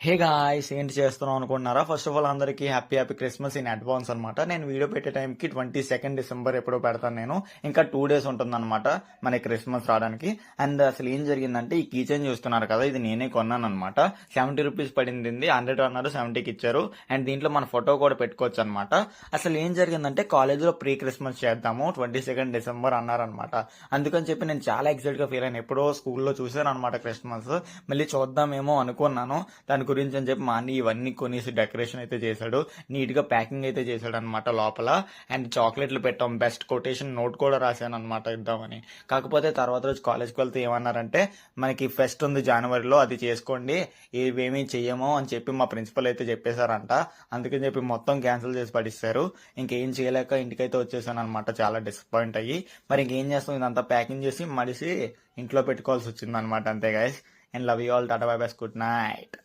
Hey guys ఏంటి చేస్తున్నాం అనుకుంటున్నారా? ఫస్ట్ ఆఫ్ ఆల్ అందరికీ happy happy Christmas in advance అనమాట. నేను వీడియో పెట్టే టైంకి 22 డిసెంబర్ ఎప్పుడో పెడతాను నేను. ఇంకా 2 days ఉంటుందన్నమాట మన క్రిస్మస్ రావడానికి. అండ్ అసలు ఏం జరిగిందంటే ఈ కీ చైన్ చూస్తున్నారు కదా, ఇది నేనే కొన్నాను అనమాట. 70 రూపీస్ పడింది, 100 అన్నారు, 70కి ఇచ్చారు. అండ్ దీంట్లో మన ఫోటో కూడా పెట్టుకోవచ్చు అనమాట. అసలు ఏం జరిగిందంటే కాలేజీలో ప్రీ క్రిస్మస్ చేద్దాము 22 డిసెంబర్ అన్నారనమాట. అందుకని చెప్పి నేను చాలా ఎక్సైట్ గా ఫీల్ అయ్యాను. ఎప్పుడో స్కూల్లో చూసాను అనమాట క్రిస్మస్, మళ్ళీ చూద్దామేమో అనుకున్నాను. దాని గురించి అని చెప్పి మా అన్న ఇవన్నీ కొనేసి డెకరేషన్ అయితే చేశాడు, నీట్ గా ప్యాకింగ్ అయితే చేశాడు అనమాట లోపల. అండ్ చాక్లెట్లు పెట్టాం, బెస్ట్ కొటేషన్ నోట్ కూడా రాశాను అనమాట ఇద్దామని. కాకపోతే తర్వాత రోజు కాలేజ్కి వెళ్తే ఏమన్నారంటే మనకి ఫెస్ట్ ఉంది జనవరిలో, అది చేసుకోండి, ఇవేమీ చెయ్యము అని చెప్పి మా ప్రిన్సిపల్ అయితే చెప్పేశారంట. అందుకని చెప్పి మొత్తం క్యాన్సిల్ చేసి పడిస్తారు. ఇంకేం చేయలేక ఇంటికైతే వచ్చేసాను అనమాట, చాలా డిసప్పాయింట్ అయ్యి. మరి ఇంకేం చేస్తాం, ఇదంతా ప్యాకింగ్ చేసి మడిసి ఇంట్లో పెట్టుకోవాల్సి వచ్చింది అనమాట. అంతే guys, and love you all, tata bye by, good night.